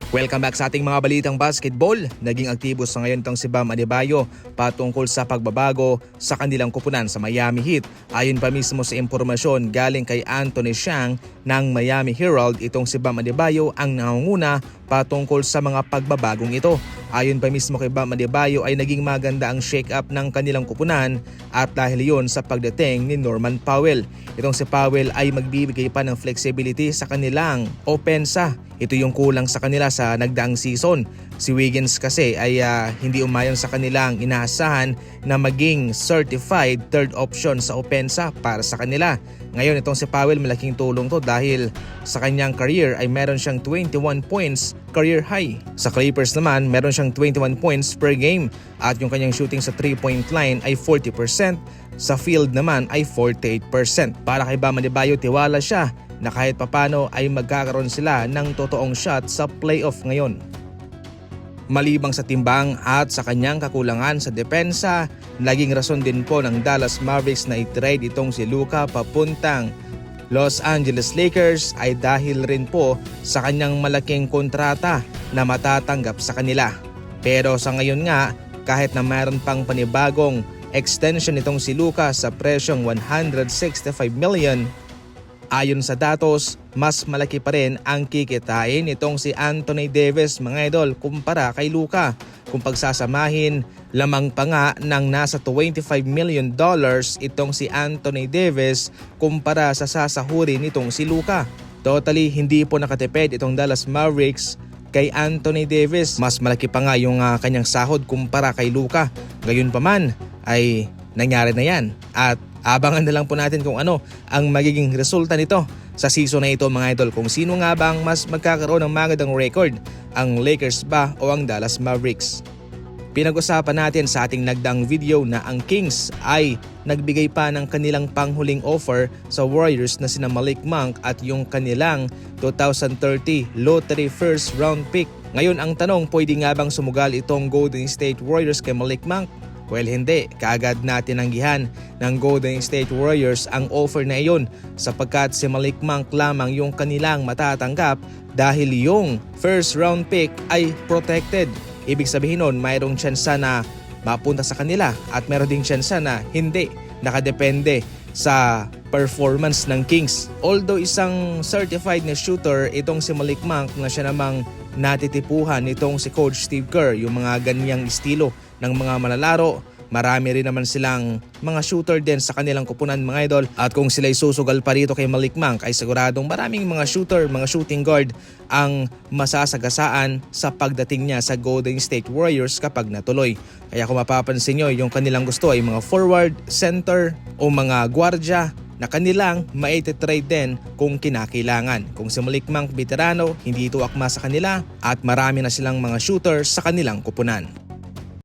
Welcome back sa ating mga balitang basketball. Naging aktibo sa ngayon itong si Bam Adebayo patungkol sa pagbabago sa kanilang kupunan sa Miami Heat. Ayon pa mismo sa impormasyon galing kay Anthony Chiang ng Miami Herald, itong si Bam Adebayo ang nangunguna patungkol sa mga pagbabagong ito. Ayon pa mismo kay Bam Adebayo ay naging maganda ang shake-up ng kanilang kupunan at dahil yun sa pagdating ni Norman Powell. Itong si Powell ay magbibigay pa ng flexibility sa kanilang opensa. Ito yung kulang sa kanila sa nagdaang season. Si Wiggins kasi ay hindi umayon sa kanilang inaasahan na maging certified third option sa opensa para sa kanila. Ngayon itong si Powell malaking tulong to dahil sa kanyang career ay meron siyang 21 points career high. Sa Clippers naman meron siyang 21 points per game at yung kanyang shooting sa 3-point line ay 40%. Sa field naman ay 48%. Para kay Bam Adebayo, tiwala siya na kahit papano ay magkakaroon sila ng totoong shot sa playoff ngayon. Malibang sa timbang at sa kanyang kakulangan sa depensa, naging rason din po ng Dallas Mavericks na i-trade itong si Luka papuntang Los Angeles Lakers ay dahil rin po sa kanyang malaking kontrata na matatanggap sa kanila. Pero sa ngayon nga, kahit na mayroon pang panibagong extension itong si Luka sa presyong $165 million, ayon sa datos, mas malaki pa rin ang kikitain itong si Anthony Davis mga idol kumpara kay Luka. Kung pagsasamahin, lamang pa nga ng nasa $25 million itong si Anthony Davis kumpara sa sasahurin nitong si Luka. Totally hindi po nakatipid itong Dallas Mavericks kay Anthony Davis. Mas malaki pa nga yung kanyang sahod kumpara kay Luka. Gayunpaman ay nangyari na yan at abangan na lang po natin kung ano ang magiging resulta nito sa season na ito mga idol. Kung sino nga bang mas magkakaroon ng magandang record, ang Lakers ba o ang Dallas Mavericks? Pinag-usapan natin sa ating nagdaang video na ang Kings ay nagbigay pa ng kanilang panghuling offer sa Warriors na sina Malik Monk at yung kanilang 2030 lottery first round pick. Ngayon ang tanong, pwede nga bang sumugal itong Golden State Warriors kay Malik Monk? Well, hindi. Kaagad na tinanggihan ng Golden State Warriors ang offer na iyon sapagkat si Malik Monk lamang yung kanilang matatanggap dahil yung first round pick ay protected. Ibig sabihin nun, mayroong tsansa na mapunta sa kanila at mayroong ding tsansa na hindi. Nakadepende sa performance ng Kings. Although isang certified na shooter itong si Malik Monk na siya namang natitipuhan itong si Coach Steve Kerr, yung mga ganyang estilo ng mga manlalaro. Marami rin naman silang mga shooter din sa kanilang kupunan mga idol. At kung sila'y susugal pa rito kay Malik Monk ay siguradong maraming mga shooter, mga shooting guard ang masasagasaan sa pagdating niya sa Golden State Warriors kapag natuloy. Kaya kung mapapansin nyo, yung kanilang gusto ay mga forward, center o mga gwardya na kanilang maititrade din kung kinakailangan. Kung si Malik Monk veterano, hindi ito akma sa kanila at marami na silang mga shooter sa kanilang kupunan.